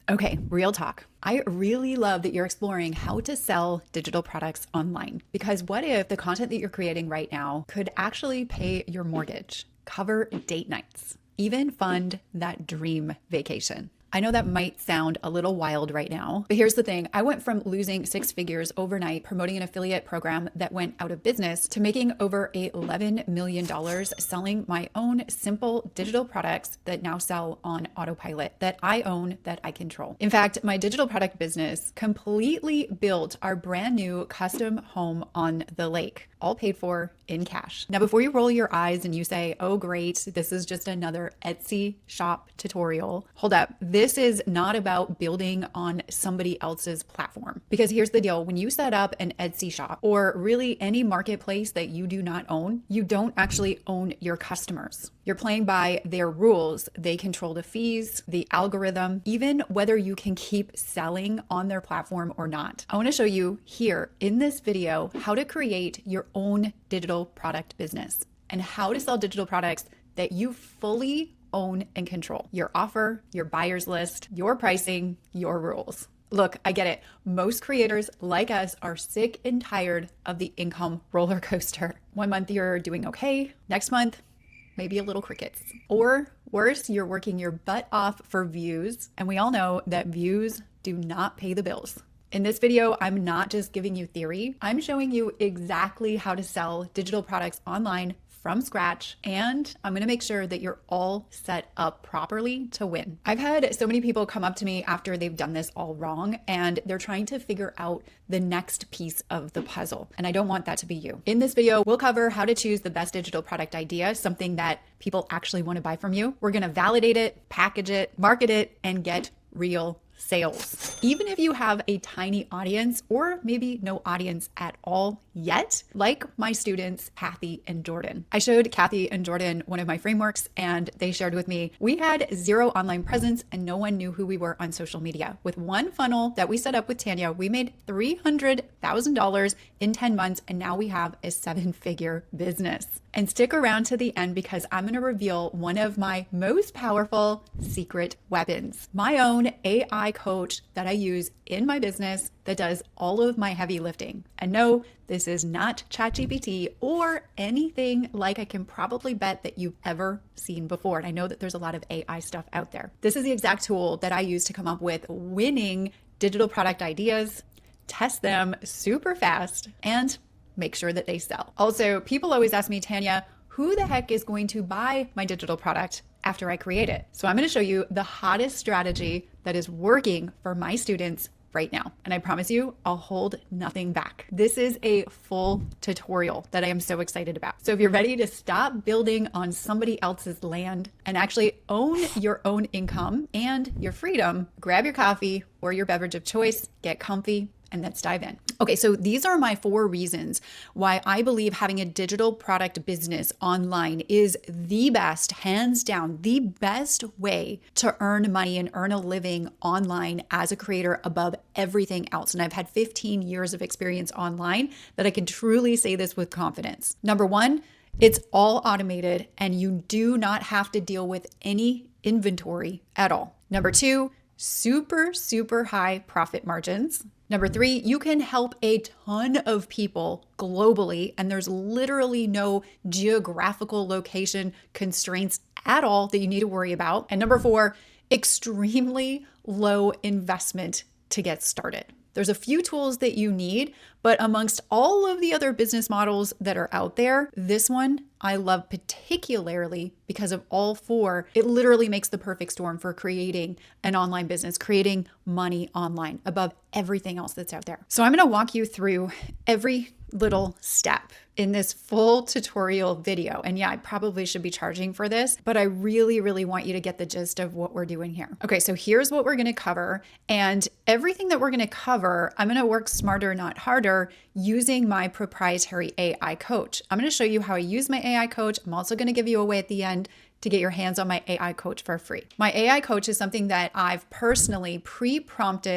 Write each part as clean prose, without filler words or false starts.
Okay, real talk. I really love that you're exploring how to sell digital products online, because what if the content that you're creating right now could actually pay your mortgage, cover date nights, even fund that dream vacation? I know that might sound a little wild right now, but here's the thing. I went from losing 6 figures overnight promoting an affiliate program that went out of business to making over $11 million selling my own simple digital products that now sell on Autopilot, that I own, that I control. In fact, my digital product business completely built our brand new custom home on the lake, all paid for in cash. Now, before you roll your eyes and you say, oh, great, this is just another Etsy shop tutorial, hold up. This is not about building on somebody else's platform. Because here's the deal. When you set up an Etsy shop or really any marketplace that you do not own, you don't actually own your customers. You're playing by their rules. They control the fees, the algorithm, even whether you can keep selling on their platform or not. I want to show you here in this video how to create your own digital product business and how to sell digital products that you fully own and control. Your offer, your buyer's list, your pricing, your rules. Look, I get it. Most creators like us are sick and tired of the income roller coaster. One month you're doing okay. Next month, maybe a little crickets. Or worse, you're working your butt off for views. And we all know that views do not pay the bills. In this video, I'm not just giving you theory. I'm showing you exactly how to sell digital products online from scratch, and I'm going to make sure that you're all set up properly to win. I've had so many people come up to me after they've done this all wrong, and they're trying to figure out the next piece of the puzzle, and I don't want that to be you. In this video, we'll cover how to choose the best digital product idea, something that people actually want to buy from you. We're going to validate it, package it, market it, and get real sales. Even if you have a tiny audience or maybe no audience at all yet, like my students, Kathy and Jordan. I showed Kathy and Jordan one of my frameworks and they shared with me, we had zero online presence and no one knew who we were on social media. With one funnel that we set up with Tanya, we made $300,000 in 10 months and now we have a 7-figure business. And stick around to the end because I'm going to reveal one of my most powerful secret weapons, my own AI coach that I use in my business that does all of my heavy lifting. And no, this is not ChatGPT or anything like I can probably bet that you've ever seen before. And I know that there's a lot of AI stuff out there. This is the exact tool that I use to come up with winning digital product ideas, test them super fast, and make sure that they sell. Also, people always ask me, Tanya, who the heck is going to buy my digital product after I create it? So I'm going to show you the hottest strategy that is working for my students right now. And I promise you, I'll hold nothing back. This is a full tutorial that I am so excited about. So if you're ready to stop building on somebody else's land and actually own your own income and your freedom, grab your coffee or your beverage of choice, get comfy, and let's dive in. Okay, so these are my 4 reasons why I believe having a digital product business online is the best, hands down, the best way to earn money and earn a living online as a creator above everything else. And I've had 15 years of experience online that I can truly say this with confidence. Number 1, it's all automated and you do not have to deal with any inventory at all. Number 2, super high profit margins. Number 3, you can help a ton of people globally, and there's literally no geographical location constraints at all that you need to worry about. And number 4, extremely low investment to get started. There's a few tools that you need, but amongst all of the other business models that are out there, this one I love particularly because of all 4. It literally makes the perfect storm for creating an online business, creating money online above everything else that's out there. So I'm going to walk you through every little step in this full tutorial video. And yeah, I probably should be charging for this, but I really want you to get the gist of what we're doing here. Okay, so here's what we're going to cover. And everything that we're going to cover, I'm going to work smarter, not harder, using my proprietary AI coach. I'm going to show you how I use my AI coach. I'm also going to give you away at the end to get your hands on my AI coach for free. My AI coach is something that I've personally pre-prompt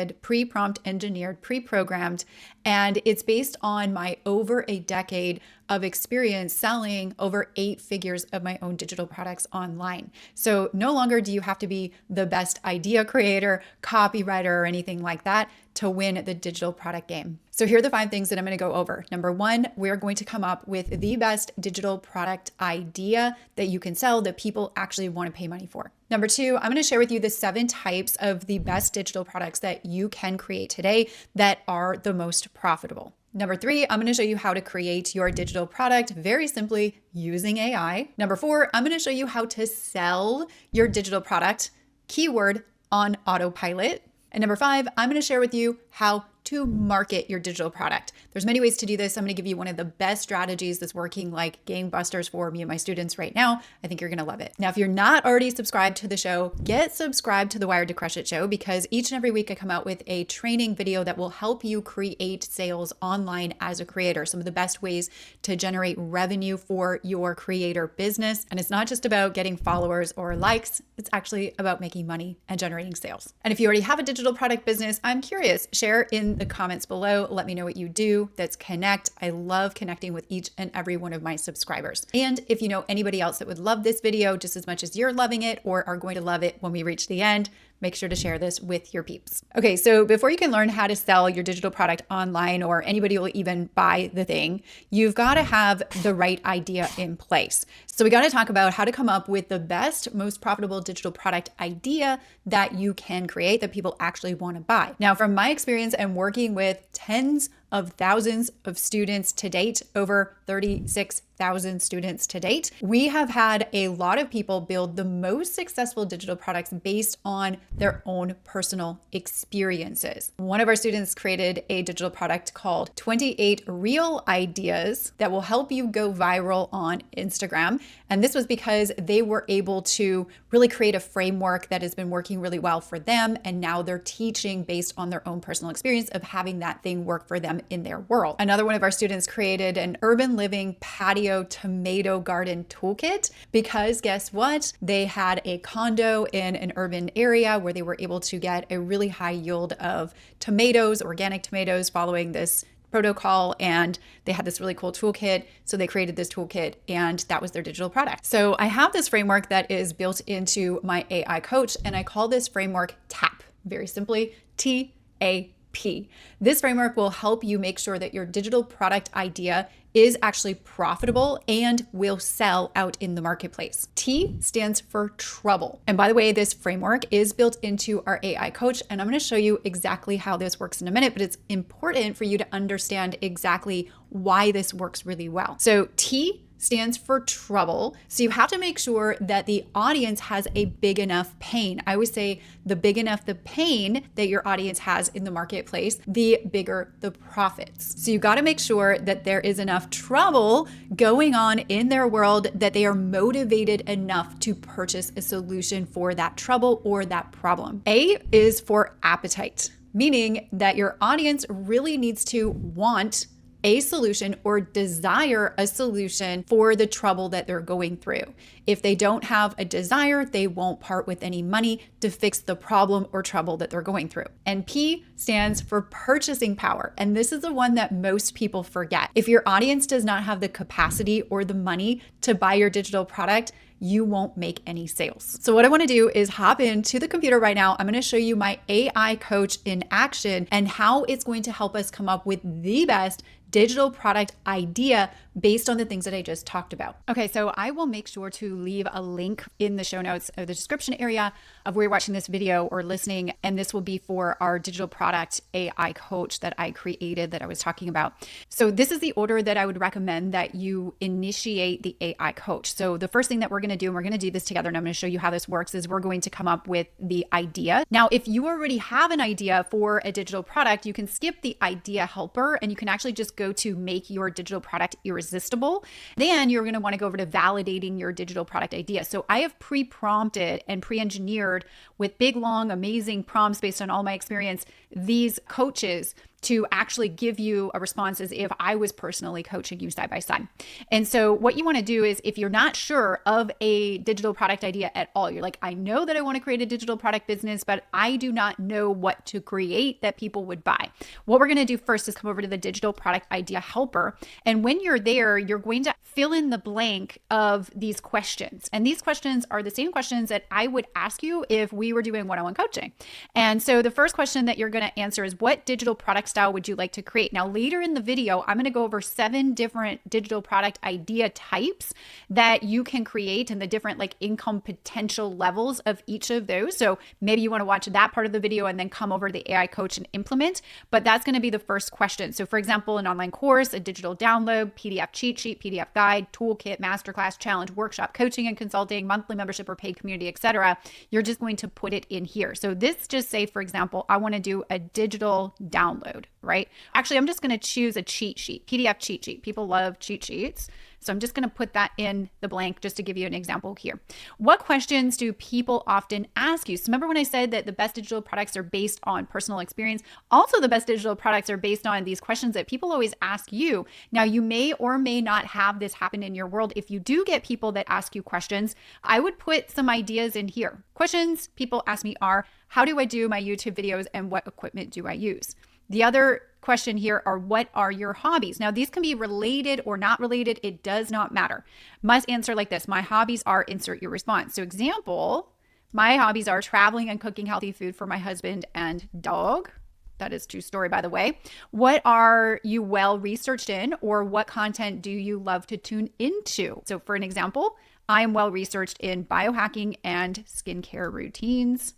engineered, pre-programmed, And it's based on my over a decade of experience selling over 8 figures of my own digital products online. So no longer do you have to be the best idea creator, copywriter, or anything like that to win the digital product game. So here are the 5 things that I'm going to go over. Number 1, we're going to come up with the best digital product idea that you can sell that people actually want to pay money for. Number 2, I'm going to share with you the 7 types of the best digital products that you can create today that are the most profitable. Number 3, I'm going to show you how to create your digital product very simply using AI. Number 4, I'm going to show you how to sell your digital product, keyword, on Autopilot. And number 5, I'm going to share with you how to market your digital product. There's many ways to do this. I'm going to give you one of the best strategies that's working like gangbusters for me and my students right now. I think you're going to love it. Now, if you're not already subscribed to the show, get subscribed to the Wired to Crush It show, because each and every week I come out with a training video that will help you create sales online as a creator. Some of the best ways to generate revenue for your creator business. And it's not just about getting followers or likes. It's actually about making money and generating sales. And if you already have a digital product business, I'm curious, share in the comments below. Let me know what you do. Let's connect. I love connecting with each and every one of my subscribers. And if you know anybody else that would love this video just as much as you're loving it or are going to love it when we reach the end, make sure to share this with your peeps. Okay, so before you can learn how to sell your digital product online or anybody will even buy the thing, you've got to have the right idea in place. So we got to talk about how to come up with the best, most profitable digital product idea that you can create that people actually want to buy. Now, from my experience and working with tens of thousands of students to date, over 36,000 students to date, we have had a lot of people build the most successful digital products based on their own personal experiences. One of our students created a digital product called 28 Real Ideas that will help you go viral on Instagram. And this was because they were able to really create a framework that has been working really well for them. And now they're teaching based on their own personal experience of having that thing work for them in their world. Another one of our students created an urban living patio tomato garden toolkit because guess what? They had a condo in an urban area where they were able to get a really high yield of tomatoes, organic tomatoes, following this protocol, and they had this really cool toolkit. So they created this toolkit and that was their digital product. So I have this framework that is built into my AI coach, and I call this framework TAP, very simply T.A.P. This framework will help you make sure that your digital product idea is actually profitable and will sell out in the marketplace. T stands for trouble. And by the way, this framework is built into our AI coach, and I'm going to show you exactly how this works in a minute, but it's important for you to understand exactly why this works really well. So T stands for trouble. So you have to make sure that the audience has a big enough pain. I always say the big enough the pain that your audience has in the marketplace, the bigger the profits. So you got to make sure that there is enough trouble going on in their world that they are motivated enough to purchase a solution for that trouble or that problem. A is for appetite, meaning that your audience really needs to want a solution or desire a solution for the trouble that they're going through. If they don't have a desire, they won't part with any money to fix the problem or trouble that they're going through. And P stands for purchasing power. And this is the one that most people forget. If your audience does not have the capacity or the money to buy your digital product, you won't make any sales. So what I want to do is hop into the computer right now. I'm going to show you my AI coach in action and how it's going to help us come up with the best digital product idea based on the things that I just talked about. Okay, so I will make sure to leave a link in the show notes of the description area of where you're watching this video or listening. And this will be for our digital product AI coach that I created that I was talking about. So this is the order that I would recommend that you initiate the AI coach. So the first thing that we're going to do, and we're going to do this together, and I'm going to show you how this works, is we're going to come up with the idea. Now, if you already have an idea for a digital product, you can skip the idea helper and you can actually just go to make your digital product irresistible. Then you're going to want to go over to validating your digital product idea. So I have pre-prompted and pre-engineered with big, long, amazing prompts based on all my experience, these coaches to actually give you a response as if I was personally coaching you side by side. And so what you want to do is, if you're not sure of a digital product idea at all, you're like, I know that I want to create a digital product business, but I do not know what to create that people would buy. What we're going to do first is come over to the digital product idea helper. And when you're there, you're going to fill in the blank of these questions. And these questions are the same questions that I would ask you if we were doing one-on-one coaching. And so the first question that you're going to answer is, what digital product style would you like to create? Now, later in the video, I'm going to go over 7 different digital product idea types that you can create and the different like income potential levels of each of those. So maybe you want to watch that part of the video and then come over to the AI coach and implement, but that's going to be the first question. So for example, an online course, a digital download, PDF cheat sheet, PDF guide, toolkit, masterclass, challenge, workshop, coaching and consulting, monthly membership or paid community, etc. You're just going to put it in here. So this just say, for example, I want to do a digital download, right? Actually, I'm just going to choose a cheat sheet, PDF cheat sheet. People love cheat sheets. So I'm just going to put that in the blank just to give you an example here. What questions do people often ask you? So remember when I said that the best digital products are based on personal experience? Also, the best digital products are based on these questions that people always ask you. Now, you may or may not have this happen in your world. If you do get people that ask you questions, I would put some ideas in here. Questions people ask me are, how do I do my YouTube videos and what equipment do I use? The other question here are, what are your hobbies? Now, these can be related or not related. It does not matter. Must answer like this. My hobbies are, insert your response. So example, my hobbies are traveling and cooking healthy food for my husband and dog. That is true story, by the way. What are you well researched in, or what content do you love to tune into? So for an example, I am well researched in biohacking and skincare routines.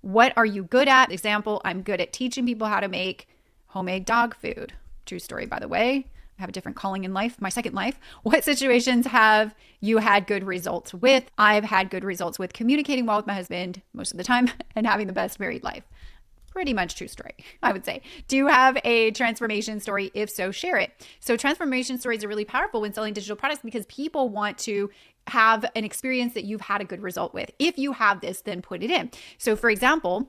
What are you good at? Example, I'm good at teaching people how to make homemade dog food. True story, by the way. I have a different calling in life, my second life. What situations have you had good results with? I've had good results with communicating well with my husband most of the time and having the best married life. Pretty much true story, I would say. Do you have a transformation story? If so, share it. So transformation stories are really powerful when selling digital products because people want to have an experience that you've had a good result with. If you have this, then put it in. So for example,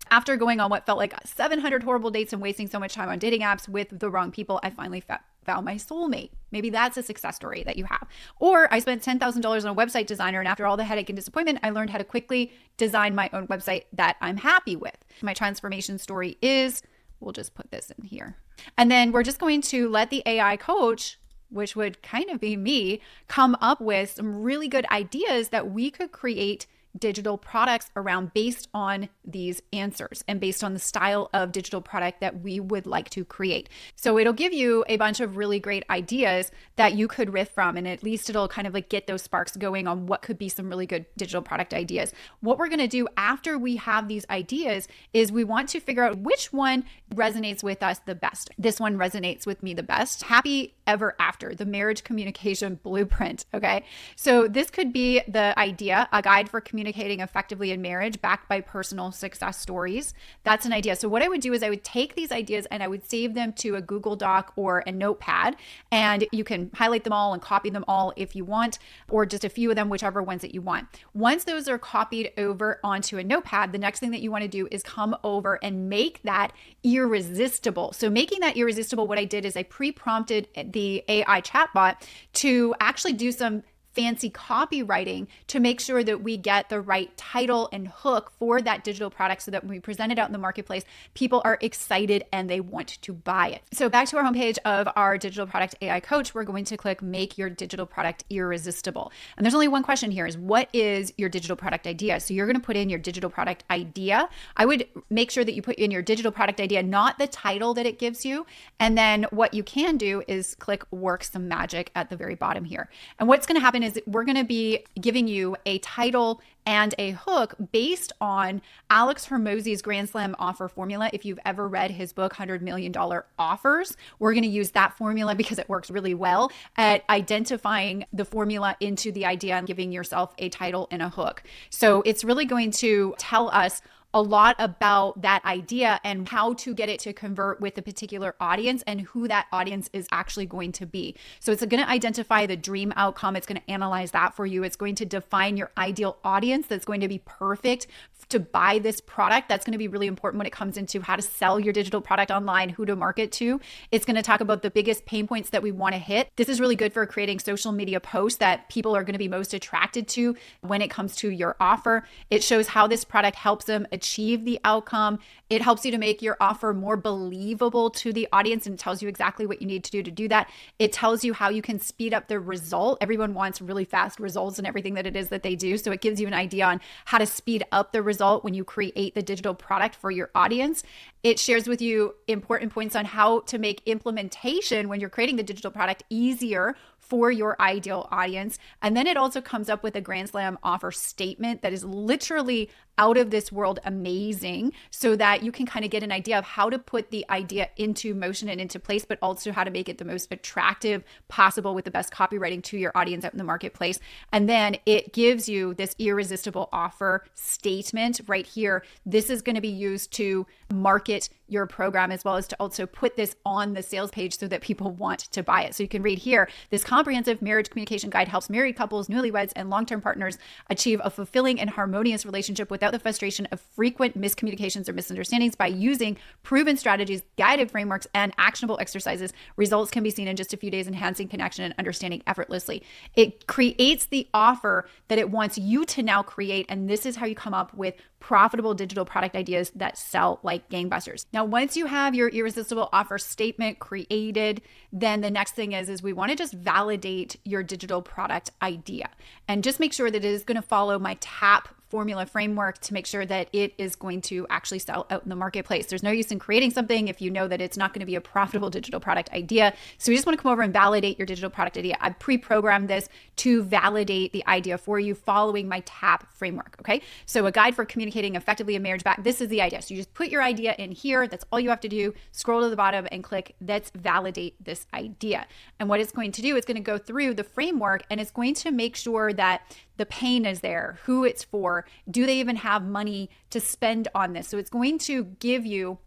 after going on what felt like 700 horrible dates and wasting so much time on dating apps with the wrong people, I finally found my soulmate. Maybe that's a success story that you have. Or I spent $10,000 on a website designer, and after all the headache and disappointment, I learned how to quickly design my own website that I'm happy with. My transformation story is, we'll just put this in here. And then we're just going to let the AI coach, which would kind of be me, come up with some really good ideas that we could create digital products around based on these answers and based on the style of digital product that we would like to create. So it'll give you a bunch of really great ideas that you could riff from, and at least it'll kind of like get those sparks going on what could be some really good digital product ideas. What we're going to do after we have these ideas is we want to figure out which one resonates with us the best. This one resonates with me the best. Happy Ever After, the marriage communication blueprint. Okay. So this could be the idea, a guide for communicating effectively in marriage backed by personal success stories. That's an idea. So what I would do is I would take these ideas and I would save them to a Google Doc or a notepad, and you can highlight them all and copy them all if you want, or just a few of them, whichever ones that you want. Once those are copied over onto a notepad, the next thing that you want to do is come over and make that irresistible. So making that irresistible, what I did is I pre-prompted the AI chatbot to actually do some fancy copywriting to make sure that we get the right title and hook for that digital product so that when we present it out in the marketplace, people are excited and they want to buy it. So back to our homepage of our digital product AI coach, we're going to click make your digital product irresistible. And there's only one question here is, what is your digital product idea? So you're going to put in your digital product idea. I would make sure that you put in your digital product idea, not the title that it gives you. And then what you can do is click work some magic at the very bottom here. And what's going to happen is we're going to be giving you a title and a hook based on Alex Hormozi's Grand Slam offer formula. If you've ever read his book, $100 Million Offers, we're going to use that formula because it works really well at identifying the formula into the idea and giving yourself a title and a hook. So it's really going to tell us a lot about that idea and how to get it to convert with a particular audience and who that audience is actually going to be. So it's going to identify the dream outcome. It's going to analyze that for you. It's going to define your ideal audience that's going to be perfect to buy this product. That's going to be really important when it comes into how to sell your digital product online, who to market to. It's going to talk about the biggest pain points that we want to hit. This is really good for creating social media posts that people are going to be most attracted to when it comes to your offer. It shows how this product helps them achieve the outcome. It helps you to make your offer more believable to the audience and tells you exactly what you need to do that. It tells you how you can speed up the result. Everyone wants really fast results in everything that it is that they do. So it gives you an idea on how to speed up the result when you create the digital product for your audience. It shares with you important points on how to make implementation when you're creating the digital product easier for your ideal audience. And then it also comes up with a Grand Slam offer statement that is literally out of this world amazing, so that you can kind of get an idea of how to put the idea into motion and into place, but also how to make it the most attractive possible with the best copywriting to your audience out in the marketplace. And then it gives you this irresistible offer statement right here. This is going to be used to market your program, as well as to also put this on the sales page so that people want to buy it. So you can read here, this comprehensive marriage communication guide helps married couples, newlyweds, and long-term partners achieve a fulfilling and harmonious relationship without the frustration of frequent miscommunications or misunderstandings. By using proven strategies, guided frameworks, and actionable exercises, results can be seen in just a few days, enhancing connection and understanding effortlessly. It creates the offer that it wants you to now create, and this is how you come up with profitable digital product ideas that sell like gangbusters. Now, once you have your irresistible offer statement created, then the next thing is we want to just validate your digital product idea and just make sure that it is going to follow my T.A.P formula framework to make sure that it is going to actually sell out in the marketplace. There's no use in creating something if you know that it's not going to be a profitable digital product idea. So we just want to come over and validate your digital product idea. I pre-programmed this to validate the idea for you following my T.A.P framework. Okay. So a guide for communicating effectively in marriage back. This is the idea. So you just put your idea in here. That's all you have to do. Scroll to the bottom and click, let's validate this idea. And what it's going to do, it's going to go through the framework and it's going to make sure that the pain is there, who it's for, do they even have money to spend on this? So it's going to give you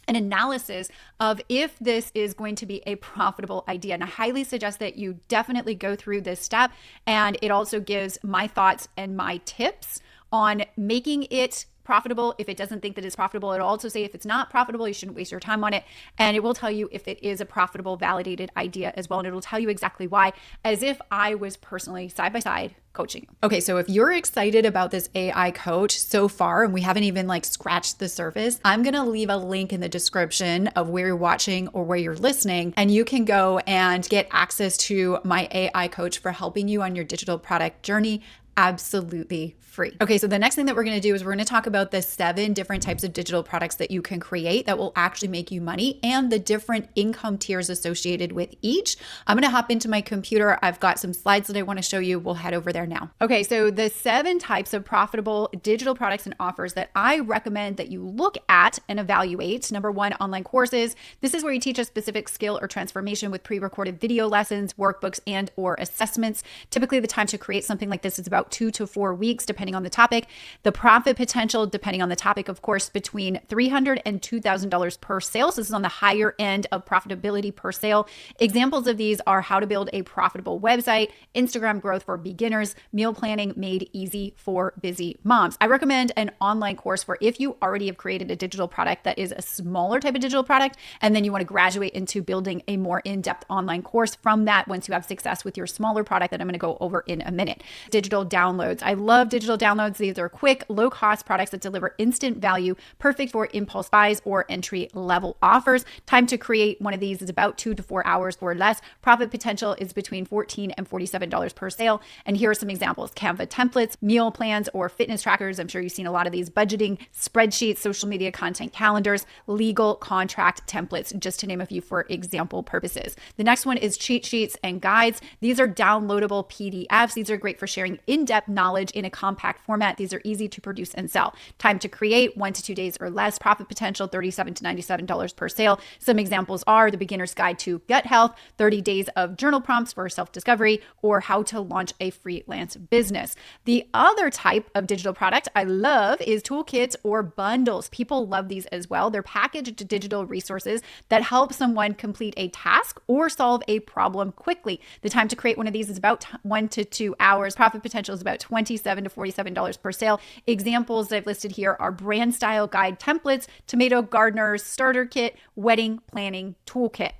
an analysis of if this is going to be a profitable idea. And I highly suggest that you definitely go through this step. And it also gives my thoughts and my tips on making it profitable. If it doesn't think that it's profitable, it'll also say if it's not profitable, you shouldn't waste your time on it. And it will tell you if it is a profitable, validated idea as well. And it'll tell you exactly why, as if I was personally side by side coaching you. Okay, so if you're excited about this AI coach so far, and we haven't even scratched the surface, I'm gonna leave a link in the description of where you're watching or where you're listening, and you can go and get access to my AI coach for helping you on your digital product journey absolutely free. Okay, so the next thing that we're going to do is we're going to talk about the 7 different types of digital products that you can create that will actually make you money and the different income tiers associated with each. I'm going to hop into my computer. I've got some slides that I want to show you. We'll head over there now. Okay, so the 7 types of profitable digital products and offers that I recommend that you look at and evaluate. Number 1, online courses. This is where you teach a specific skill or transformation with pre-recorded video lessons, workbooks, and or assessments. Typically, the time to create something like this is about 2 to 4 weeks, depending on the topic. The profit potential, depending on the topic, of course, between $300 and $2,000 per sale. So this is on the higher end of profitability per sale. Examples of these are how to build a profitable website, Instagram growth for beginners, meal planning made easy for busy moms. I recommend an online course for if you already have created a digital product that is a smaller type of digital product, and then you want to graduate into building a more in-depth online course from that once you have success with your smaller product that I'm going to go over in a minute. Digital downloads. I love digital downloads. These are quick, low-cost products that deliver instant value, perfect for impulse buys or entry-level offers. Time to create one of these is about 2 to 4 hours or less. Profit potential is between $14 and $47 per sale. And here are some examples: Canva templates, meal plans or fitness trackers. I'm sure you've seen a lot of these: budgeting, spreadsheets, social media content calendars, legal contract templates, just to name a few for example purposes. The next one is cheat sheets and guides. These are downloadable PDFs. These are great for sharing in in-depth knowledge in a compact format. These are easy to produce and sell. Time to create, 1 to 2 days or less. Profit potential, $37 to $97 per sale. Some examples are The Beginner's Guide to Gut Health, 30 days of journal prompts for self-discovery, or how to launch a freelance business. The other type of digital product I love is toolkits or bundles. People love these as well. They're packaged digital resources that help someone complete a task or solve a problem quickly. The time to create one of these is about 1 to 2 hours. Profit potential is about $27 to $47 per sale. Examples that I've listed here are brand style guide templates, tomato gardener's starter kit, wedding planning toolkit.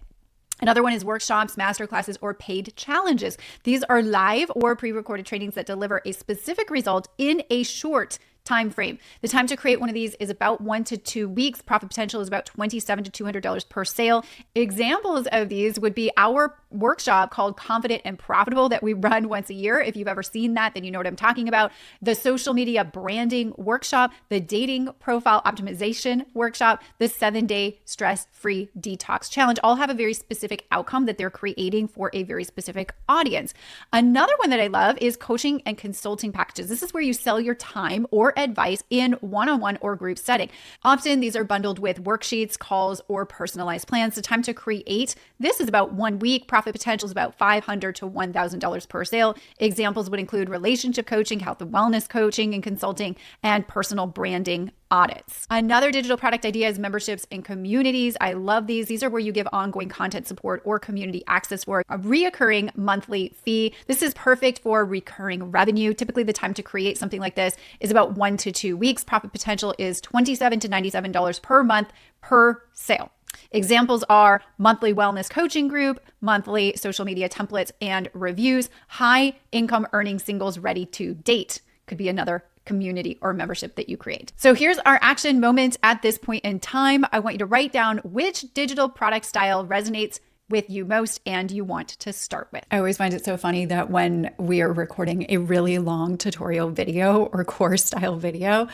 Another one is workshops, masterclasses, or paid challenges. These are live or pre-recorded trainings that deliver a specific result in a short time frame. The time to create one of these is about 1 to 2 weeks. Profit potential is about $27 to $200 per sale. Examples of these would be our workshop called Confident and Profitable that we run once a year. If you've ever seen that, then you know what I'm talking about. The social media branding workshop, the dating profile optimization workshop, the 7-day stress-free detox challenge all have a very specific outcome that they're creating for a very specific audience. Another one that I love is coaching and consulting packages. This is where you sell your time or advice in one-on-one or group setting. Often these are bundled with worksheets, calls, or personalized plans. The time to create this is about 1 week. Profit potential is about $500 to $1,000 per sale. Examples would include relationship coaching, health and wellness coaching and consulting, and personal branding audits. Another digital product idea is memberships and communities. I love these. These are where you give ongoing content support or community access for a reoccurring monthly fee. This is perfect for recurring revenue. Typically, the time to create something like this is about 1 to 2 weeks. Profit potential is $27 to $97 per month per sale. Examples are monthly wellness coaching group, monthly social media templates and reviews, high income earning singles ready to date. Could be another community or membership that you create. So here's our action moment at this point in time. I want you to write down which digital product style resonates with you most and you want to start with. I always find it so funny that when we are recording a really long tutorial video or course style video,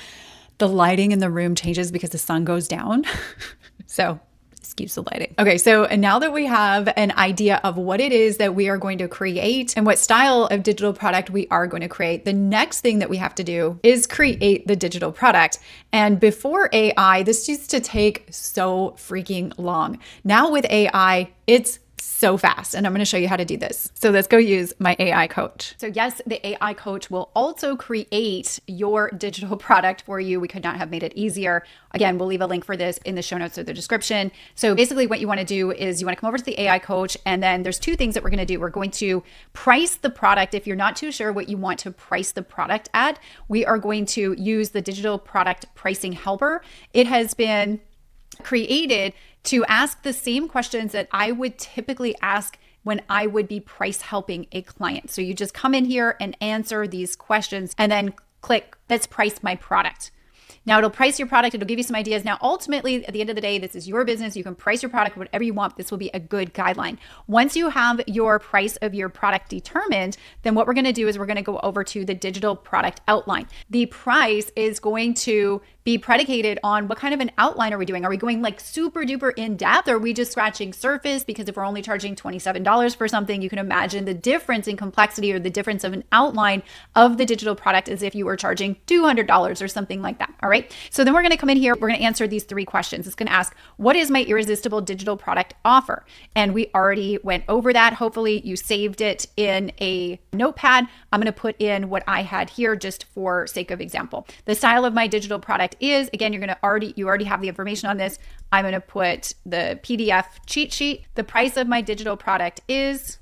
the lighting in the room changes because the sun goes down. So excuse the lighting. Okay, so now that we have an idea of what it is that we are going to create and what style of digital product we are going to create, the next thing that we have to do is create the digital product. And before AI, this used to take so freaking long. Now with AI, it's so fast. And I'm going to show you how to do this. So let's go use my AI coach. So yes, the AI coach will also create your digital product for you. We could not have made it easier. Again, we'll leave a link for this in the show notes or the description. So basically what you want to do is you want to come over to the AI coach, and then there's 2 things that we're going to do. We're going to price the product. If you're not too sure what you want to price the product at, we are going to use the digital product pricing helper. It has been created to ask the same questions that I would typically ask when I would be price helping a client. So you just come in here and answer these questions and then click, let's price my product. Now it'll price your product. It'll give you some ideas. Now, ultimately, at the end of the day, this is your business. You can price your product whatever you want. This will be a good guideline. Once you have your price of your product determined, then what we're going to do is we're going to go over to the digital product outline. The price is going to be predicated on what kind of an outline are we doing? Are we going like super duper in depth, or are we just scratching surface? Because if we're only charging $27 for something, you can imagine the difference in complexity or the difference of an outline of the digital product as if you were charging $200 or something like that. All right. So then we're going to come in here. We're going to answer these 3 questions. It's going to ask, what is my irresistible digital product offer? And we already went over that. Hopefully you saved it in a notepad. I'm going to put in what I had here just for sake of example. The style of my digital product is, again, you already have the information on this. I'm going to put the PDF cheat sheet. The price of my digital product is,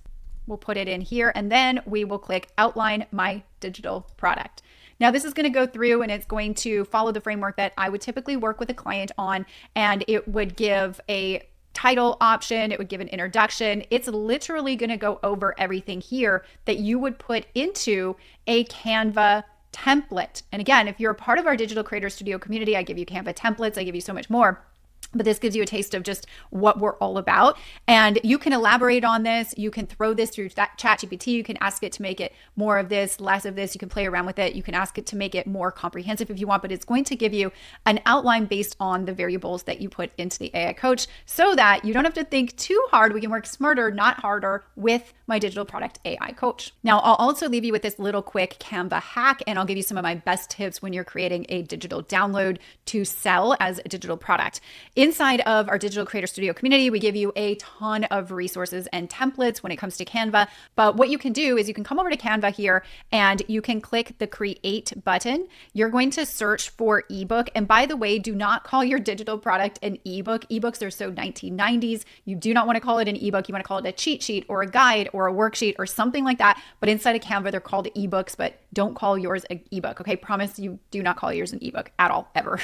we'll put it in here, and then we will click outline my digital product. Now this is going to go through and it's going to follow the framework that I would typically work with a client on, and it would give a title option, it would give an introduction. It's literally going to go over everything here that you would put into a Canva template. And again, if you're a part of our Digital Creator Studio community, I give you Canva templates, I give you so much more. But this gives you a taste of just what we're all about. And you can elaborate on this. You can throw this through ChatGPT. You can ask it to make it more of this, less of this. You can play around with it. You can ask it to make it more comprehensive if you want, but it's going to give you an outline based on the variables that you put into the AI coach so that you don't have to think too hard. We can work smarter, not harder with my digital product AI coach. Now, I'll also leave you with this little quick Canva hack, and I'll give you some of my best tips when you're creating a digital download to sell as a digital product. Inside of our Digital Creator Studio community, we give you a ton of resources and templates when it comes to Canva. But what you can do is you can come over to Canva here and you can click the Create button. You're going to search for ebook. And by the way, do not call your digital product an ebook. Ebooks are so 1990s. You do not want to call it an ebook. You want to call it a cheat sheet or a guide or a worksheet or something like that. But inside of Canva, they're called ebooks, but don't call yours an ebook. Okay, promise you do not call yours an ebook at all, ever.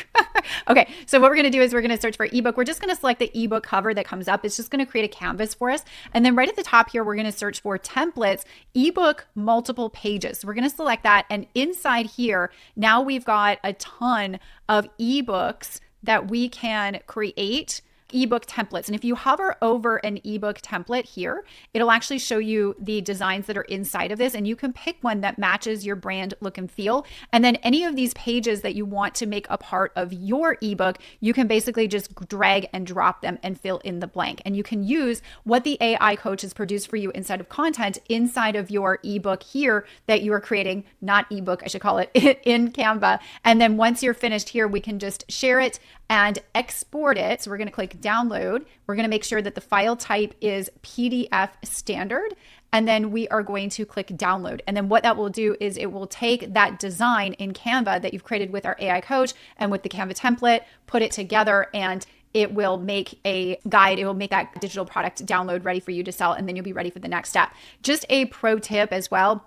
Okay, so what we're going to do is we're going to search for ebook. We're just going to select the ebook cover that comes up. It's just going to create a canvas for us. And then right at the top here, we're going to search for templates, ebook multiple pages. So we're going to select that. And inside here, now we've got a ton of ebooks that we can create ebook templates. And if you hover over an ebook template here, it'll actually show you the designs that are inside of this, and you can pick one that matches your brand look and feel. And then any of these pages that you want to make a part of your ebook, you can basically just drag and drop them and fill in the blank. And you can use what the AI coach has produced for you inside of content inside of your ebook here that you are creating, not ebook, I should call it, in Canva. And then once you're finished here, we can just share it and export it. So we're going to click download. We're going to make sure that the file type is PDF standard. And then we are going to click download. And then what that will do is it will take that design in Canva that you've created with our AI coach and with the Canva template, put it together, and it will make a guide. It will make that digital product download ready for you to sell. And then you'll be ready for the next step. Just a pro tip as well.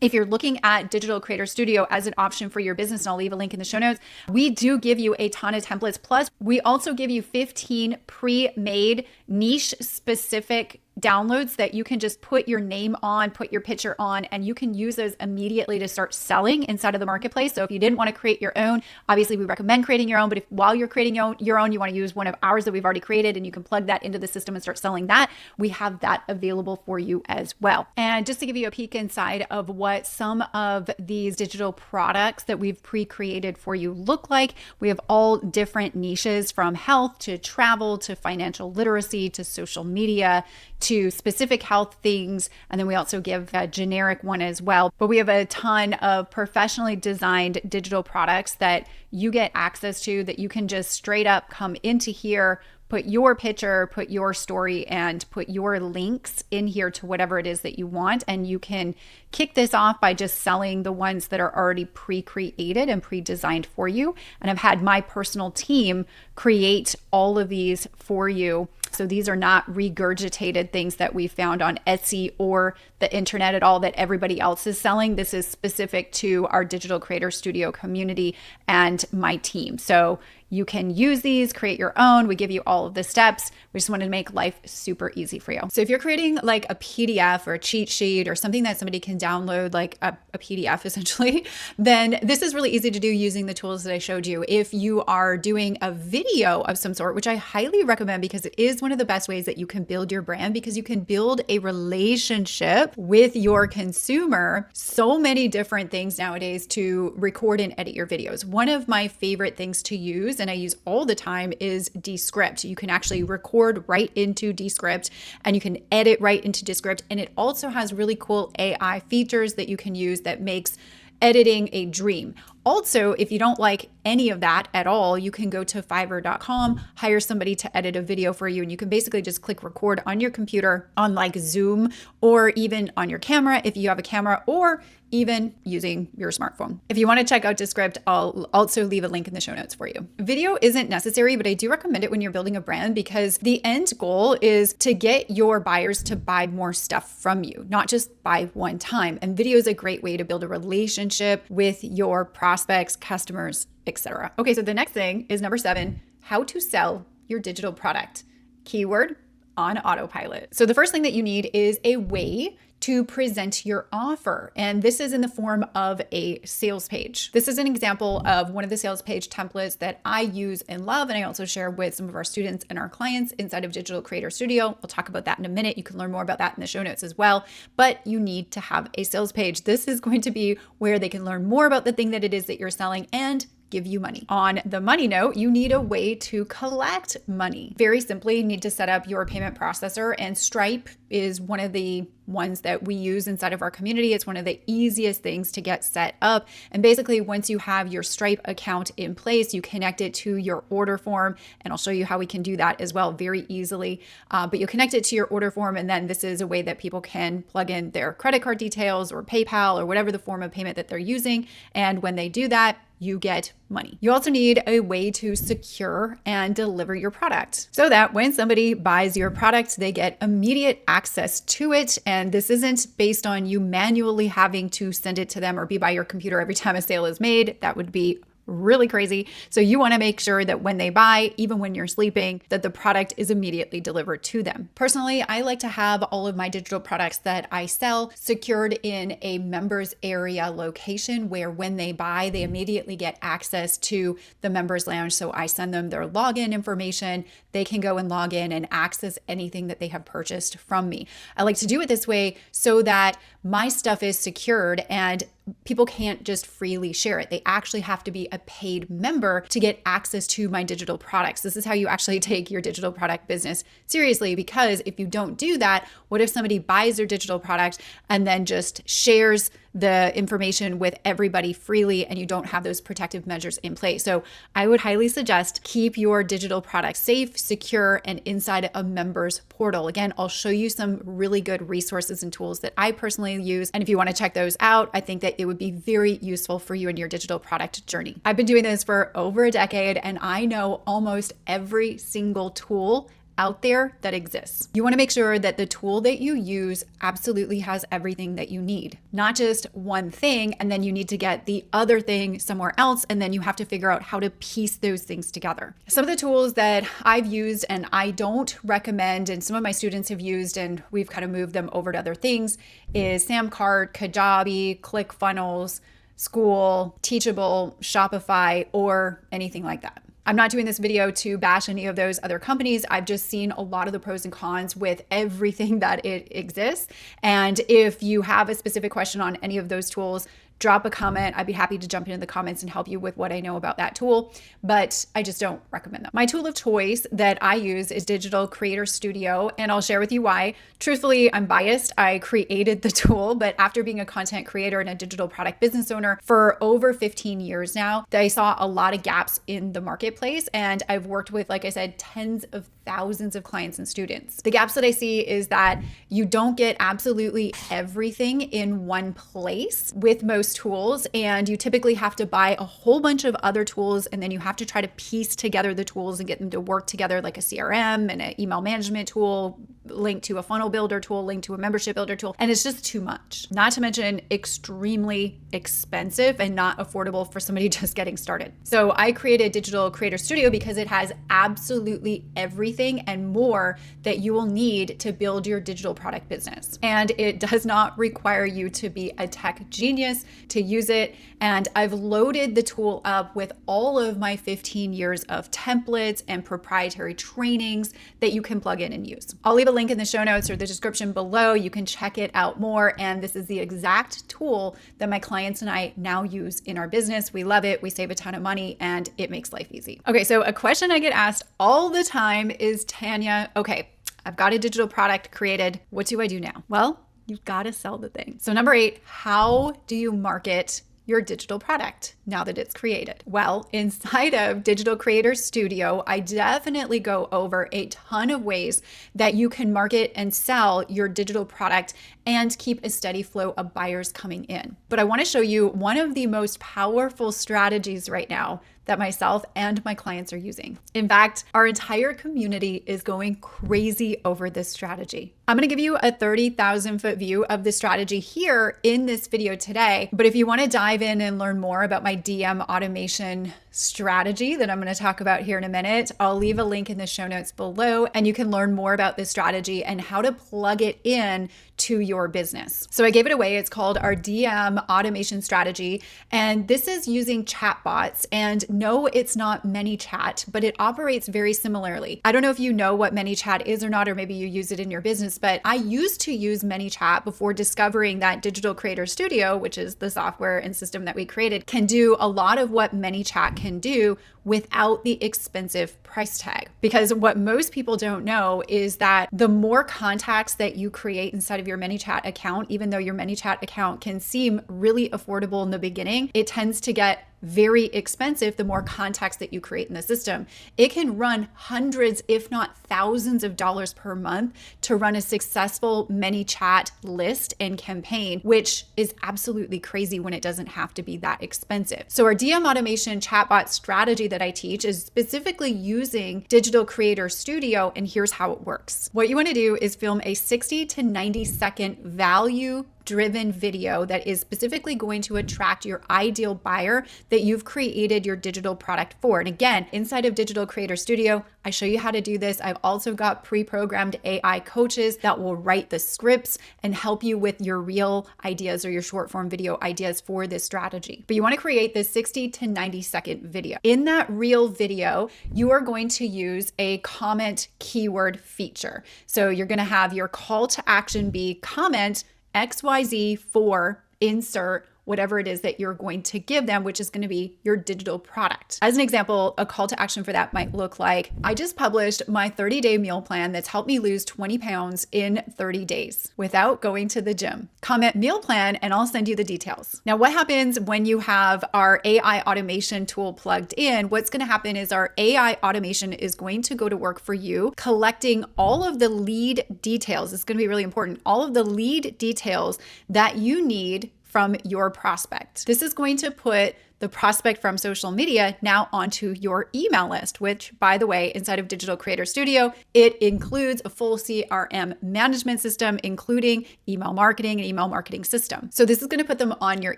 If you're looking at Digital Creator Studio as an option for your business, and I'll leave a link in the show notes, we do give you a ton of templates. Plus, we also give you 15 pre-made niche specific downloads that you can just put your name on, put your picture on, and you can use those immediately to start selling inside of the marketplace. So if you didn't want to create your own, obviously we recommend creating your own, but if while you're creating your own, you want to use one of ours that we've already created and you can plug that into the system and start selling that, we have that available for you as well. And just to give you a peek inside of what some of these digital products that we've pre-created for you look like, we have all different niches from health to travel to financial literacy to social media to specific health things. And then we also give a generic one as well. But we have a ton of professionally designed digital products that you get access to that you can just straight up come into here, put your picture, put your story, and put your links in here to whatever it is that you want. And you can kick this off by just selling the ones that are already pre-created and pre-designed for you. And I've had my personal team create all of these for you. So these are not regurgitated things that we found on Etsy or the internet at all that everybody else is selling. This is specific to our Digital Creator Studio community and my team. So you can use these, create your own. We give you all of the steps. We just wanted to make life super easy for you. So if you're creating like a PDF or a cheat sheet or something that somebody can download, like a PDF essentially, then this is really easy to do using the tools that I showed you. If you are doing a video of some sort, which I highly recommend because it is one of the best ways that you can build your brand, because you can build a relationship with your consumer. So many different things nowadays to record and edit your videos. One of my favorite things to use, and I use all the time, is Descript. You can actually record right into Descript and you can edit right into Descript. And it also has really cool AI features that you can use that makes editing a dream. Also, if you don't like any of that at all, you can go to Fiverr.com, hire somebody to edit a video for you, and you can basically just click record on your computer on like Zoom or even on your camera if you have a camera, or even using your smartphone. If you want to check out Descript, I'll also leave a link in the show notes for you. Video isn't necessary, but I do recommend it when you're building a brand because the end goal is to get your buyers to buy more stuff from you, not just buy one time. And video is a great way to build a relationship with your prospects, customers, etc. Okay, so the next thing is number 7, how to sell your digital product. Keyword: on autopilot. So the first thing that you need is a way to present your offer. And this is in the form of a sales page. This is an example of one of the sales page templates that I use and love. And I also share with some of our students and our clients inside of Digital Creator Studio. We'll talk about that in a minute. You can learn more about that in the show notes as well. But you need to have a sales page. This is going to be where they can learn more about the thing that it is that you're selling and give you money. On the money note, you need a way to collect money. Very simply, you need to set up your payment processor, and Stripe is one of the ones that we use inside of our community. It's one of the easiest things to get set up. And basically, once you have your Stripe account in place, you connect it to your order form, and I'll show you how we can do that as well very easily. But you connect it to your order form, and then this is a way that people can plug in their credit card details or PayPal or whatever the form of payment that they're using. And when they do that, you get money. You also need a way to secure and deliver your product so that when somebody buys your product, they get immediate access to it. And this isn't based on you manually having to send it to them or be by your computer every time a sale is made. That would be really crazy. So you want to make sure that when they buy, even when you're sleeping, that the product is immediately delivered to them. Personally, I like to have all of my digital products that I sell secured in a members area location where when they buy, they immediately get access to the members lounge. So I send them their login information. They can go and log in and access anything that they have purchased from me. I like to do it this way so that my stuff is secured and people can't just freely share it. They actually have to be a paid member to get access to my digital products. This is how you actually take your digital product business seriously, because if you don't do that, what if somebody buys your digital product and then just shares the information with everybody freely and you don't have those protective measures in place? So I would highly suggest keep your digital product safe, secure, and inside a members portal. Again, I'll show you some really good resources and tools that I personally use. And if you want to check those out, I think that it would be very useful for you in your digital product journey. I've been doing this for over a decade and I know almost every single tool out there that exists. You want to make sure that the tool that you use absolutely has everything that you need, not just one thing, and then you need to get the other thing somewhere else, and then you have to figure out how to piece those things together. Some of the tools that I've used and I don't recommend, and some of my students have used, and we've kind of moved them over to other things, is Samcart, Kajabi, ClickFunnels, School, Teachable, Shopify, or anything like that. I'm not doing this video to bash any of those other companies. I've just seen a lot of the pros and cons with everything that it exists. And if you have a specific question on any of those tools, drop a comment. I'd be happy to jump into the comments and help you with what I know about that tool, but I just don't recommend them. My tool of choice that I use is Digital Creator Studio, and I'll share with you why. Truthfully, I'm biased. I created the tool, but after being a content creator and a digital product business owner for over 15 years now, I saw a lot of gaps in the marketplace, and I've worked with, like I said, tens of thousands of clients and students. The gaps that I see is that you don't get absolutely everything in one place with most tools, and you typically have to buy a whole bunch of other tools, and then you have to try to piece together the tools and get them to work together, like a CRM and an email management tool linked to a funnel builder tool, linked to a membership builder tool, and it's just too much. Not to mention extremely expensive and not affordable for somebody just getting started. So I created Digital Creator Studio because it has absolutely everything and more that you will need to build your digital product business. And it does not require you to be a tech genius to use it. And I've loaded the tool up with all of my 15 years of templates and proprietary trainings that you can plug in and use. I'll leave a link in the show notes or the description below. You can check it out more. And this is the exact tool that my clients and I now use in our business. We love it. We save a ton of money and it makes life easy. Okay, so a question I get asked all the time is, Tanya, okay, I've got a digital product created. What do I do now? Well, you've got to sell the thing. So number 8, how do you market your digital product now that it's created? Well, inside of Digital Creator Studio, I definitely go over a ton of ways that you can market and sell your digital product and keep a steady flow of buyers coming in. But I want to show you one of the most powerful strategies right now that myself and my clients are using. In fact, our entire community is going crazy over this strategy. I'm going to give you a 30,000 foot view of the strategy here in this video today. But if you want to dive in and learn more about my DM automation strategy that I'm going to talk about here in a minute, I'll leave a link in the show notes below, and you can learn more about this strategy and how to plug it in to your business. So I gave it away. It's called our DM automation strategy. And this is using chatbots. And no, it's not ManyChat, but it operates very similarly. I don't know if you know what ManyChat is or not, or maybe you use it in your business, but I used to use ManyChat before discovering that Digital Creator Studio, which is the software and system that we created, can do a lot of what ManyChat can do without the expensive price tag. Because what most people don't know is that the more contacts that you create inside of your ManyChat account, even though your ManyChat account can seem really affordable in the beginning, it tends to get very expensive the more contacts that you create in the system. It can run hundreds, if not thousands of dollars per month to run a successful ManyChat list and campaign, which is absolutely crazy when it doesn't have to be that expensive. So our DM automation chatbot strategy that I teach is specifically using Digital Creator Studio, and here's how it works. What you want to do is film a 60 to 90 second value driven video that is specifically going to attract your ideal buyer that you've created your digital product for. And again, inside of Digital Creator Studio, I show you how to do this. I've also got pre-programmed AI coaches that will write the scripts and help you with your reel ideas or your short form video ideas for this strategy. But you want to create this 60 to 90 second video. In that reel video, you are going to use a comment keyword feature. So you're going to have your call to action be comment XYZ for insert whatever it is that you're going to give them, which is going to be your digital product. As an example, a call to action for that might look like, I just published my 30-day meal plan that's helped me lose 20 pounds in 30 days without going to the gym. Comment meal plan and I'll send you the details. Now, what happens when you have our AI automation tool plugged in? What's going to happen is our AI automation is going to go to work for you, collecting all of the lead details. It's going to be really important. All of the lead details that you need from your prospect. This is going to put the prospect from social media now onto your email list, which, by the way, inside of Digital Creator Studio, it includes a full CRM management system, including email marketing and email marketing system. So this is going to put them on your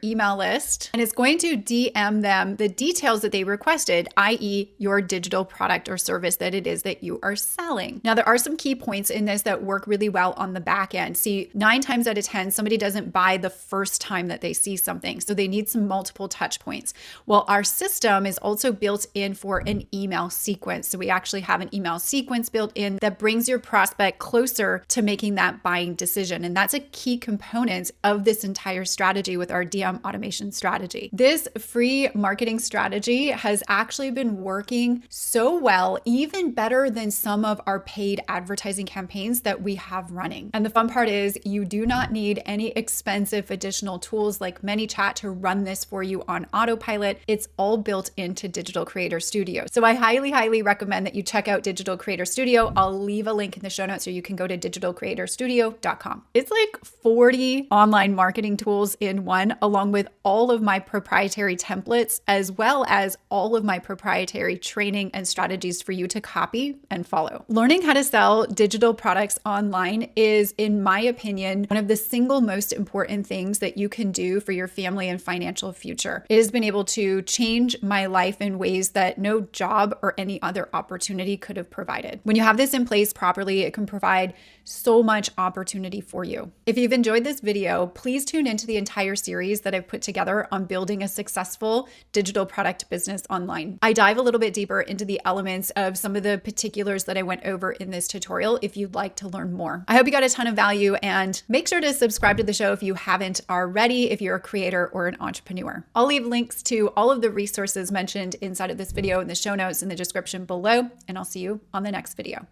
email list, and it's going to DM them the details that they requested, i.e. your digital product or service that it is that you are selling. Now, there are some key points in this that work really well on the back end. See, 9 times out of 10, somebody doesn't buy the first time that they see something. So they need some multiple touch points. Well, our system is also built in for an email sequence. So we actually have an email sequence built in that brings your prospect closer to making that buying decision. And that's a key component of this entire strategy with our DM automation strategy. This free marketing strategy has actually been working so well, even better than some of our paid advertising campaigns that we have running. And the fun part is you do not need any expensive additional tools like ManyChat to run this for you on Autopilot. It's all built into Digital Creator Studio. So I highly recommend that you check out Digital Creator Studio. I'll leave a link in the show notes, or you can go to digitalcreatorstudio.com. It's like 40 online marketing tools in one, along with all of my proprietary templates, as well as all of my proprietary training and strategies for you to copy and follow. Learning how to sell digital products online is, in my opinion, one of the single most important things that you can do for your family and financial future. It has been able to change my life in ways that no job or any other opportunity could have provided. When you have this in place properly, it can provide so much opportunity for you. If you've enjoyed this video, please tune into the entire series that I've put together on building a successful digital product business online. I dive a little bit deeper into the elements of some of the particulars that I went over in this tutorial if you'd like to learn more. I hope you got a ton of value, and make sure to subscribe to the show if you haven't already, if you're a creator or an entrepreneur. I'll leave links to all of the resources mentioned inside of this video in the show notes in the description below, and I'll see you on the next video.